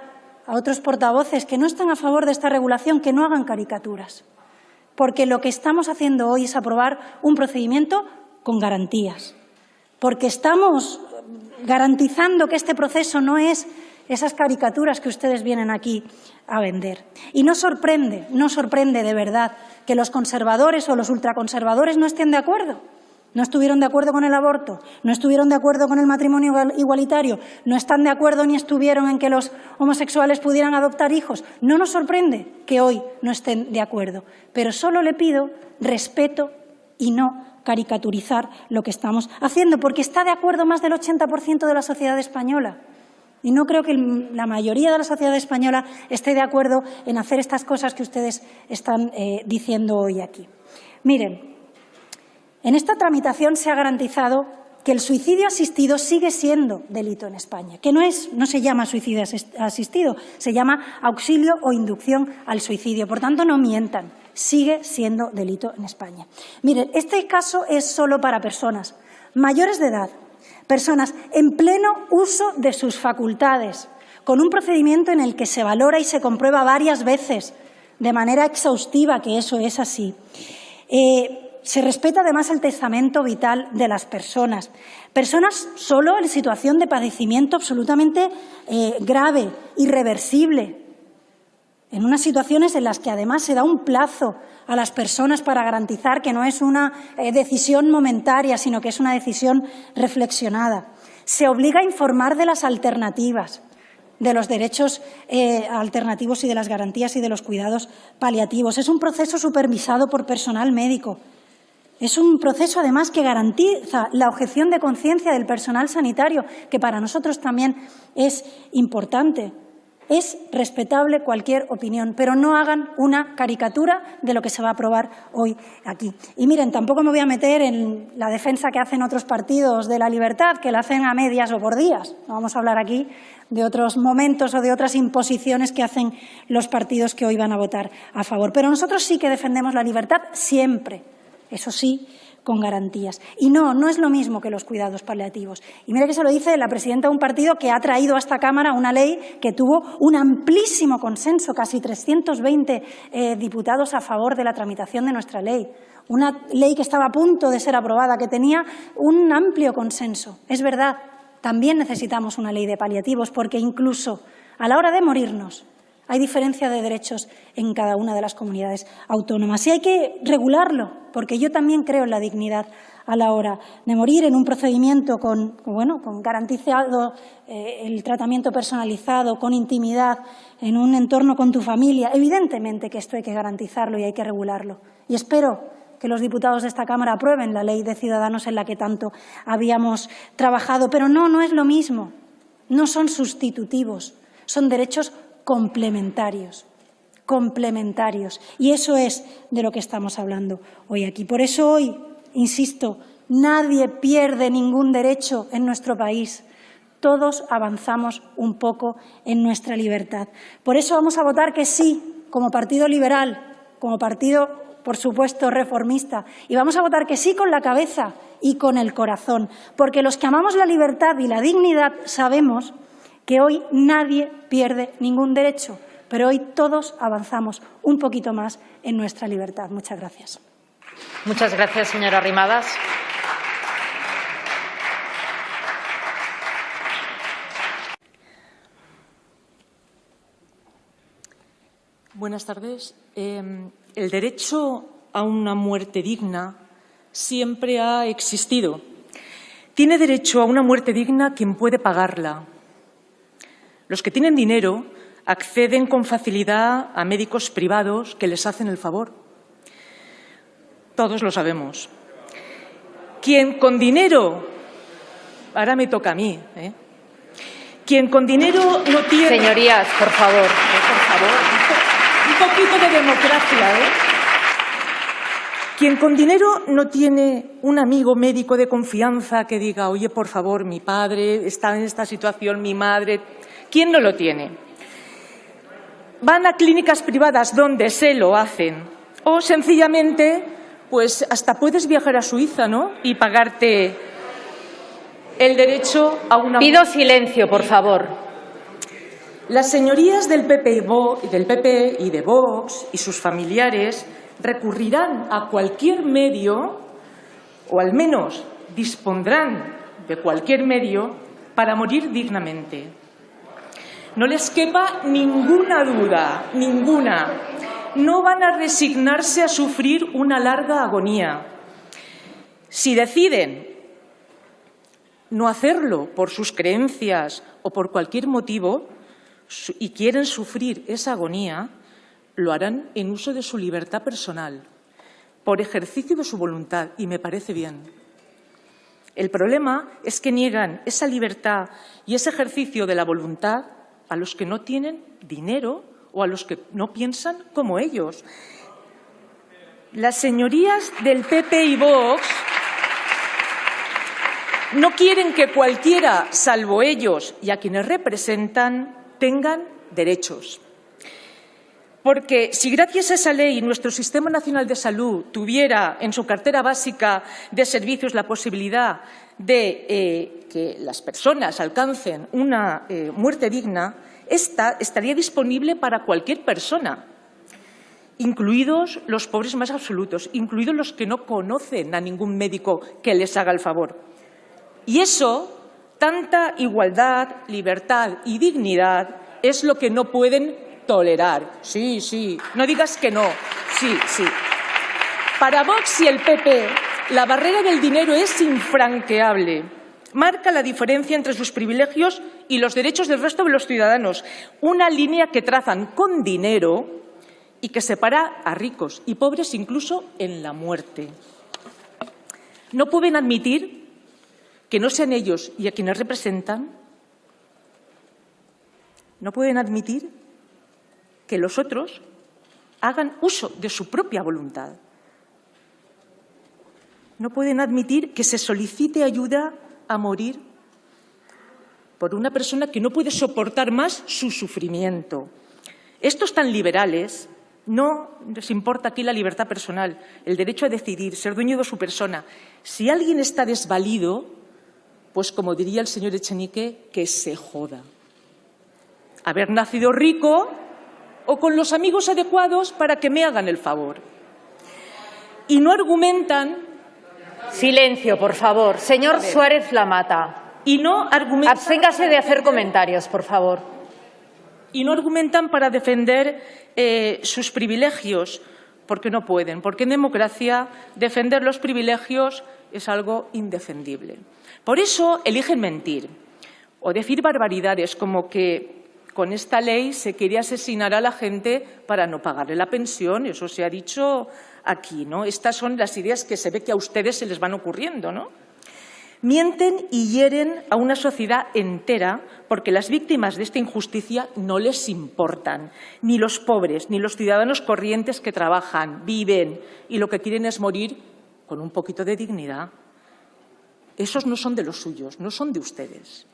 a otros portavoces que no están a favor de esta regulación que no hagan caricaturas, porque lo que estamos haciendo hoy es aprobar un procedimiento con garantías, porque estamos garantizando que este proceso no es esas caricaturas que ustedes vienen aquí a vender. Y no sorprende de verdad que los conservadores o los ultraconservadores no estén de acuerdo. No estuvieron de acuerdo con el aborto, no estuvieron de acuerdo con el matrimonio igualitario, no están de acuerdo ni estuvieron en que los homosexuales pudieran adoptar hijos. No nos sorprende que hoy no estén de acuerdo, pero solo le pido respeto y no caricaturizar lo que estamos haciendo, porque está de acuerdo más del 80% de la sociedad española. Y no creo que la mayoría de la sociedad española esté de acuerdo en hacer estas cosas que ustedes están diciendo hoy aquí. Miren, en esta tramitación se ha garantizado que el suicidio asistido sigue siendo delito en España, que no se llama suicidio asistido, se llama auxilio o inducción al suicidio. Por tanto, no mientan, sigue siendo delito en España. Miren, este caso es solo para personas mayores de edad, personas en pleno uso de sus facultades, con un procedimiento en el que se valora y se comprueba varias veces, de manera exhaustiva, que eso es así. Se respeta además el testamento vital de las personas. Personas solo en situación de padecimiento absolutamente grave, irreversible. En unas situaciones en las que además se da un plazo a las personas para garantizar que no es una decisión momentaria, sino que es una decisión reflexionada. Se obliga a informar de las alternativas, de los derechos alternativos y de las garantías y de los cuidados paliativos. Es un proceso supervisado por personal médico. Es un proceso, además, que garantiza la objeción de conciencia del personal sanitario, que para nosotros también es importante. Es respetable cualquier opinión, pero no hagan una caricatura de lo que se va a aprobar hoy aquí. Y miren, tampoco me voy a meter en la defensa que hacen otros partidos de la libertad, que la hacen a medias o por días. No vamos a hablar aquí de otros momentos o de otras imposiciones que hacen los partidos que hoy van a votar a favor. Pero nosotros sí que defendemos la libertad siempre. Eso sí, con garantías. Y no es lo mismo que los cuidados paliativos. Y mira que se lo dice la presidenta de un partido que ha traído a esta Cámara una ley que tuvo un amplísimo consenso, casi 320 diputados a favor de la tramitación de nuestra ley. Una ley que estaba a punto de ser aprobada, que tenía un amplio consenso. Es verdad, también necesitamos una ley de paliativos, porque incluso a la hora de morirnos hay diferencia de derechos en cada una de las comunidades autónomas. Y hay que regularlo, porque yo también creo en la dignidad a la hora de morir, en un procedimiento con garantizado el tratamiento personalizado, con intimidad, en un entorno con tu familia. Evidentemente que esto hay que garantizarlo y hay que regularlo. Y espero que los diputados de esta Cámara aprueben la ley de Ciudadanos en la que tanto habíamos trabajado. Pero no es lo mismo. No son sustitutivos, son derechos complementarios. Y eso es de lo que estamos hablando hoy aquí. Por eso hoy, insisto, nadie pierde ningún derecho en nuestro país. Todos avanzamos un poco en nuestra libertad. Por eso vamos a votar que sí, como Partido Liberal, como partido, por supuesto, reformista. Y vamos a votar que sí con la cabeza y con el corazón. Porque los que amamos la libertad y la dignidad sabemos que hoy nadie pierde ningún derecho, pero hoy todos avanzamos un poquito más en nuestra libertad. Muchas gracias. Muchas gracias, señora Arrimadas. Buenas tardes. El derecho a una muerte digna siempre ha existido. Tiene derecho a una muerte digna quien puede pagarla. Los que tienen dinero acceden con facilidad a médicos privados que les hacen el favor. Todos lo sabemos. Quien con dinero, ahora me toca a mí, quien con dinero no tiene... Señorías, por favor. Por favor, un poquito de democracia, Quien con dinero no tiene un amigo médico de confianza que diga, oye, por favor, mi padre está en esta situación, mi madre... ¿Quién no lo tiene? Van a clínicas privadas donde se lo hacen. O sencillamente, pues hasta puedes viajar a Suiza, ¿no? Y pagarte el derecho a una... Pido silencio, por favor. Las señorías del PP y de Vox y sus familiares recurrirán a cualquier medio, o al menos dispondrán de cualquier medio, para morir dignamente. No les quepa ninguna duda, ninguna. No van a resignarse a sufrir una larga agonía. Si deciden no hacerlo por sus creencias o por cualquier motivo y quieren sufrir esa agonía, lo harán en uso de su libertad personal, por ejercicio de su voluntad, y me parece bien. El problema es que niegan esa libertad y ese ejercicio de la voluntad a los que no tienen dinero o a los que no piensan como ellos. Las señorías del PP y Vox no quieren que cualquiera, salvo ellos y a quienes representan, tengan derechos. Porque si gracias a esa ley nuestro Sistema Nacional de Salud tuviera en su cartera básica de servicios la posibilidad de que las personas alcancen una muerte digna, esta estaría disponible para cualquier persona, incluidos los pobres más absolutos, incluidos los que no conocen a ningún médico que les haga el favor. Y eso, tanta igualdad, libertad y dignidad, es lo que no pueden tolerar. Sí, sí, no digas que no. Sí, sí. Para Vox y el PP, la barrera del dinero es infranqueable. Marca la diferencia entre sus privilegios y los derechos del resto de los ciudadanos. Una línea que trazan con dinero y que separa a ricos y pobres incluso en la muerte. No pueden admitir que no sean ellos y a quienes representan, no pueden admitir que los otros hagan uso de su propia voluntad. No pueden admitir que se solicite ayuda a morir por una persona que no puede soportar más su sufrimiento. Estos tan liberales no les importa aquí la libertad personal, el derecho a decidir, ser dueño de su persona. Si alguien está desvalido, pues como diría el señor Echenique, que se joda. Haber nacido rico o con los amigos adecuados para que me hagan el favor. Y no argumentan... Silencio, por favor. Señor Suárez Lamata. Y no argumentan... Absténgase de hacer comentarios, por favor. Y no argumentan para defender sus privilegios, porque no pueden. Porque en democracia defender los privilegios es algo indefendible. Por eso eligen mentir o decir barbaridades como que con esta ley se quiere asesinar a la gente para no pagarle la pensión. Eso se ha dicho aquí, ¿no? Estas son las ideas que se ve que a ustedes se les van ocurriendo, ¿no? Mienten y hieren a una sociedad entera porque las víctimas de esta injusticia no les importan, ni los pobres, ni los ciudadanos corrientes que trabajan, viven y lo que quieren es morir con un poquito de dignidad. Esos no son de los suyos, no son de ustedes.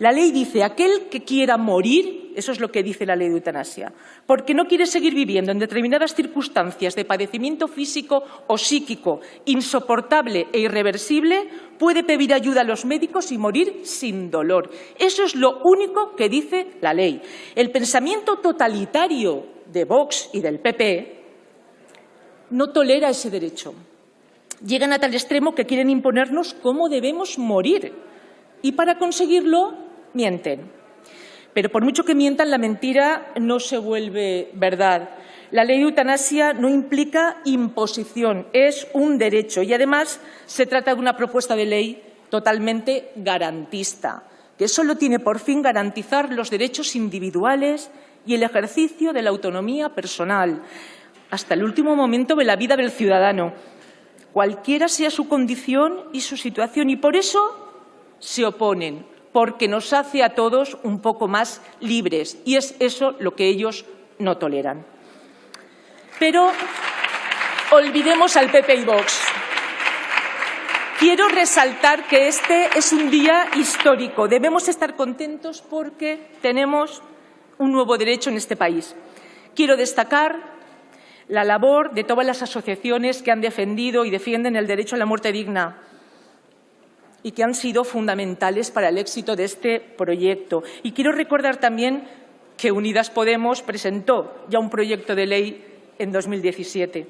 La ley dice, aquel que quiera morir, eso es lo que dice la ley de eutanasia, porque no quiere seguir viviendo en determinadas circunstancias de padecimiento físico o psíquico insoportable e irreversible, puede pedir ayuda a los médicos y morir sin dolor. Eso es lo único que dice la ley. El pensamiento totalitario de Vox y del PP no tolera ese derecho. Llegan a tal extremo que quieren imponernos cómo debemos morir y para conseguirlo mienten. Pero por mucho que mientan, la mentira no se vuelve verdad. La ley de eutanasia no implica imposición, es un derecho y, además, se trata de una propuesta de ley totalmente garantista, que solo tiene por fin garantizar los derechos individuales y el ejercicio de la autonomía personal, hasta el último momento de la vida del ciudadano, cualquiera sea su condición y su situación. Y por eso se oponen, porque nos hace a todos un poco más libres, y es eso lo que ellos no toleran. Pero olvidemos al PP y Vox. Quiero resaltar que este es un día histórico. Debemos estar contentos porque tenemos un nuevo derecho en este país. Quiero destacar la labor de todas las asociaciones que han defendido y defienden el derecho a la muerte digna y que han sido fundamentales para el éxito de este proyecto. Y quiero recordar también que Unidas Podemos presentó ya un proyecto de ley en 2017.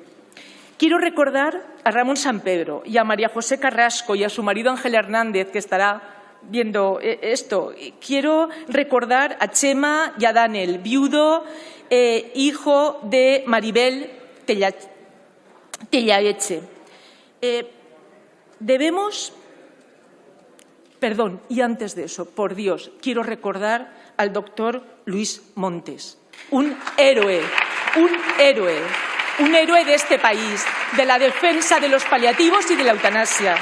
Quiero recordar a Ramón Sampedro y a María José Carrasco y a su marido Ángel Hernández, que estará viendo esto. Quiero recordar a Chema y a Daniel, viudo, hijo de Maribel Tellaeche. Y antes de eso, por Dios, quiero recordar al doctor Luis Montes, un héroe de este país, de la defensa de los paliativos y de la eutanasia.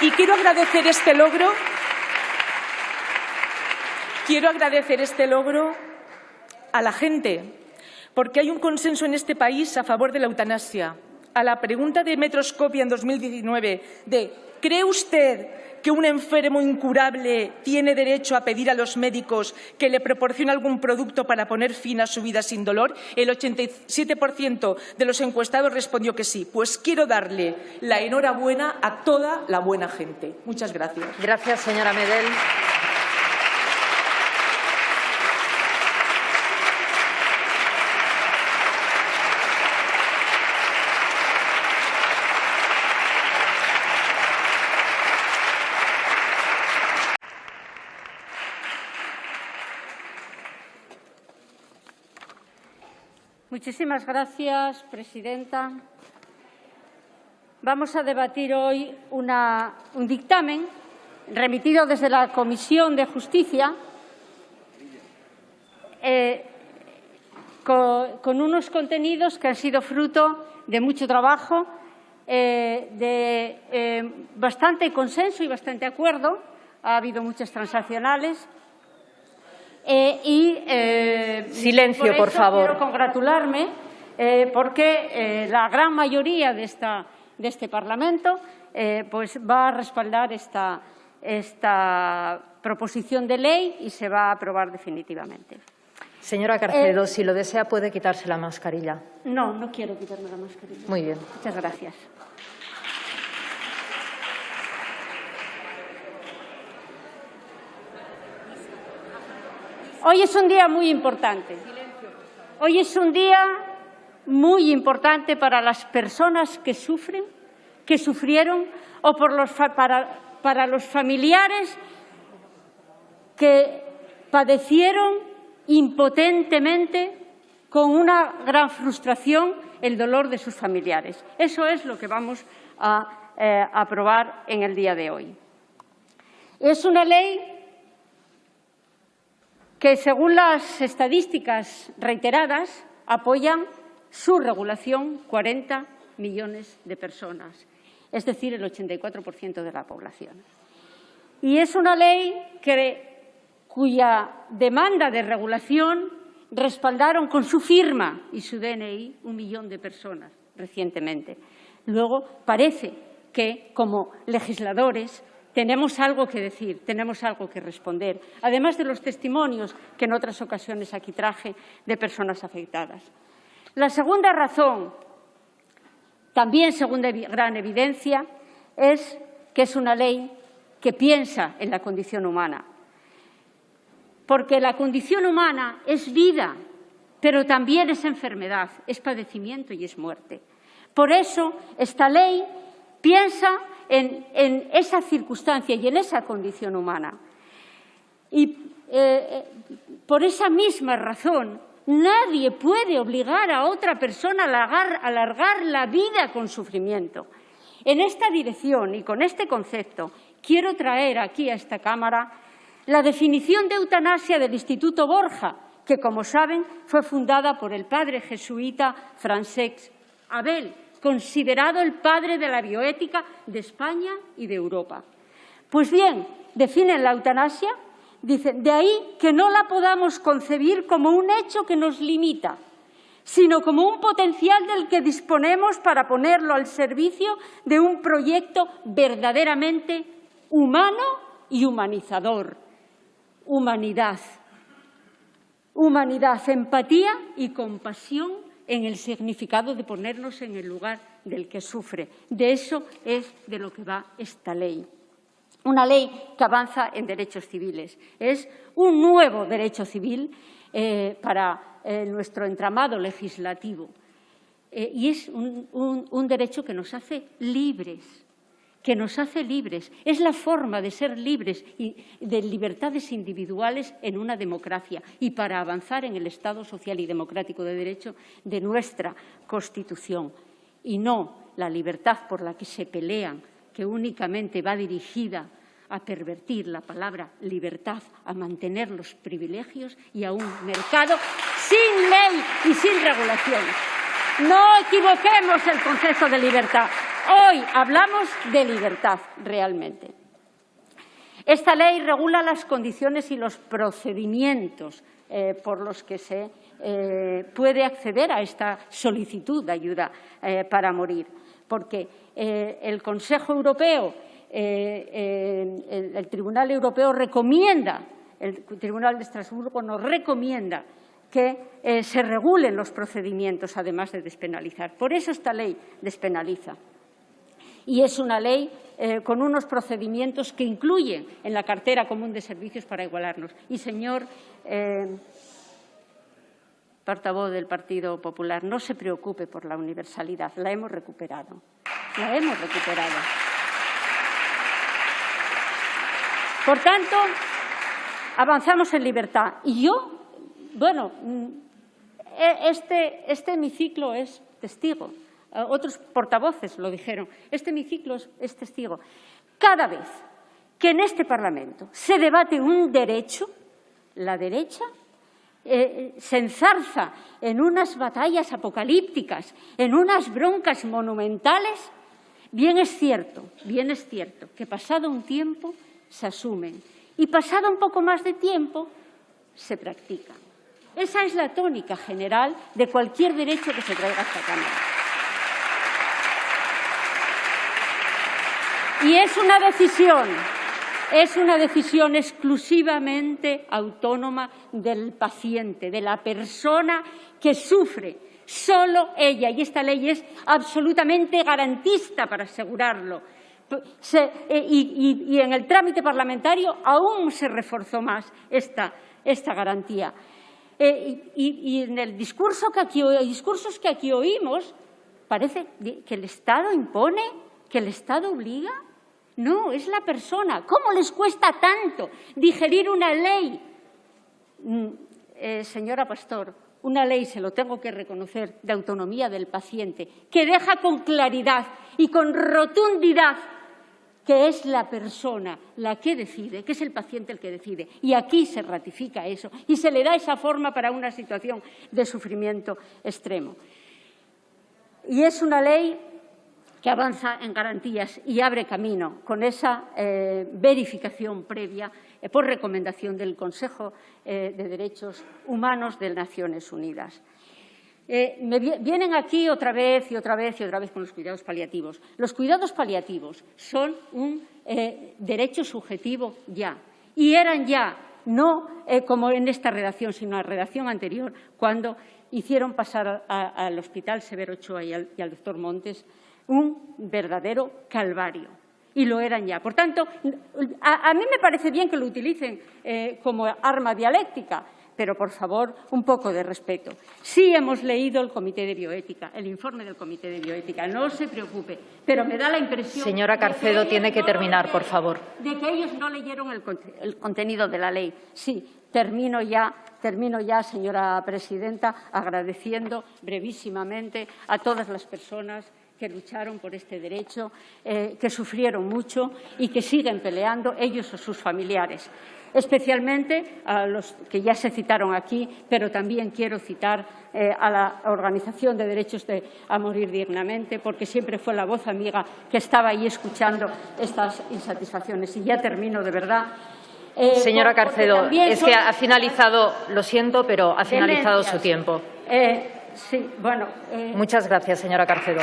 Y quiero agradecer este logro a la gente, porque hay un consenso en este país a favor de la eutanasia. A la pregunta de Metroscopia en 2019 de ¿cree usted que un enfermo incurable tiene derecho a pedir a los médicos que le proporcione algún producto para poner fin a su vida sin dolor? El 87% de los encuestados respondió que sí. Pues quiero darle la enhorabuena a toda la buena gente. Muchas gracias. Gracias, señora Medel. Muchísimas gracias, presidenta. Vamos a debatir hoy un dictamen remitido desde la Comisión de Justicia con unos contenidos que han sido fruto de mucho trabajo, de bastante consenso y bastante acuerdo. Ha habido muchas transaccionales. Silencio, por favor. Quiero congratularme porque la gran mayoría de este Parlamento pues va a respaldar esta proposición de ley y se va a aprobar definitivamente. Señora Carcedo, si lo desea puede quitarse la mascarilla. No, no quiero quitarme la mascarilla. Muy bien. Muchas gracias. Hoy es un día muy importante. Hoy es un día muy importante para las personas que sufren, que sufrieron, o para los familiares que padecieron impotentemente, con una gran frustración, el dolor de sus familiares. Eso es lo que vamos a aprobar en el día de hoy. Es una ley que, según las estadísticas reiteradas, apoyan su regulación 40 millones de personas, es decir, el 84% de la población. Y es una ley cuya demanda de regulación respaldaron con su firma y su DNI 1 millón de personas recientemente. Luego, parece que, como legisladores, tenemos algo que decir, tenemos algo que responder, además de los testimonios que en otras ocasiones aquí traje de personas afectadas. La segunda razón, también según gran evidencia, es que es una ley que piensa en la condición humana. Porque la condición humana es vida, pero también es enfermedad, es padecimiento y es muerte. Por eso, esta ley piensa en esa circunstancia y en esa condición humana. Y por esa misma razón Nadie puede obligar a otra persona a alargar la vida con sufrimiento. En esta dirección y con este concepto quiero traer aquí a esta Cámara la definición de eutanasia del Instituto Borja, que, como saben, fue fundada por el padre jesuita Francesc Abel, considerado el padre de la bioética de España y de Europa. Pues bien, definen la eutanasia, dicen, de ahí que no la podamos concebir como un hecho que nos limita, sino como un potencial del que disponemos para ponerlo al servicio de un proyecto verdaderamente humano y humanizador. Humanidad, empatía y compasión en el significado de ponernos en el lugar del que sufre. De eso es de lo que va esta ley. Una ley que avanza en derechos civiles. Es un nuevo derecho civil para nuestro entramado legislativo. Y es un derecho que nos hace libres. Es la forma de ser libres y de libertades individuales en una democracia y para avanzar en el Estado social y democrático de derecho de nuestra Constitución. Y no la libertad por la que se pelean, que únicamente va dirigida a pervertir la palabra libertad, a mantener los privilegios y a un mercado sin ley y sin regulación. No equivoquemos el concepto de libertad. Hoy hablamos de libertad realmente. Esta ley regula las condiciones y los procedimientos por los que se puede acceder a esta solicitud de ayuda para morir, porque el Consejo Europeo, el Tribunal Europeo recomienda, el Tribunal de Estrasburgo nos recomienda que se regulen los procedimientos, además de despenalizar. Por eso esta ley despenaliza. Y es una ley con unos procedimientos que incluyen en la cartera común de servicios para igualarnos. Y, señor portavoz del Partido Popular, no se preocupe por la universalidad, la hemos recuperado. La hemos recuperado. Por tanto, avanzamos en libertad. Y yo, bueno, este hemiciclo es testigo. Otros portavoces lo dijeron. Este hemiciclo es testigo. Cada vez que en este Parlamento se debate un derecho, la derecha se enzarza en unas batallas apocalípticas, en unas broncas monumentales. Bien es cierto que pasado un tiempo se asumen y pasado un poco más de tiempo se practican. Esa es la tónica general de cualquier derecho que se traiga a esta Cámara. Y es una decisión exclusivamente autónoma del paciente, de la persona que sufre, solo ella. Y esta ley es absolutamente garantista para asegurarlo. Y en el trámite parlamentario aún se reforzó más esta garantía. Y en el discursos que aquí oímos, parece que el Estado impone, que el Estado obliga. No, es la persona. ¿Cómo les cuesta tanto digerir una ley? Señora Pastor, una ley, se lo tengo que reconocer, de autonomía del paciente, que deja con claridad y con rotundidad que es la persona la que decide, que es el paciente el que decide. Y aquí se ratifica eso y se le da esa forma para una situación de sufrimiento extremo. Y es una ley que avanza en garantías y abre camino con esa verificación previa por recomendación del Consejo de Derechos Humanos de Naciones Unidas. Vienen aquí otra vez con los cuidados paliativos. Los cuidados paliativos son un derecho subjetivo ya, y eran ya, no como en esta redacción, sino en la redacción anterior, cuando hicieron pasar al Hospital Severo Ochoa y al doctor Montes un verdadero calvario. Y lo eran ya. Por tanto, a mí me parece bien que lo utilicen como arma dialéctica, pero, por favor, un poco de respeto. Sí hemos leído el Comité de Bioética, el informe del Comité de Bioética, no se preocupe, pero me da la impresión… Señora Carcedo, tiene que terminar, por favor. De que ellos no leyeron el contenido de la ley. Sí, Termino ya, señora presidenta, agradeciendo brevísimamente a todas las personas que lucharon por este derecho, que sufrieron mucho y que siguen peleando, ellos o sus familiares. Especialmente a los que ya se citaron aquí, pero también quiero citar a la Organización de Derechos a Morir Dignamente, porque siempre fue la voz amiga que estaba ahí escuchando estas insatisfacciones. Y ya termino, de verdad. Señora Carcedo, es que ha finalizado, lo siento, pero ha finalizado su tiempo. Sí, bueno. Muchas gracias, señora Carcedo.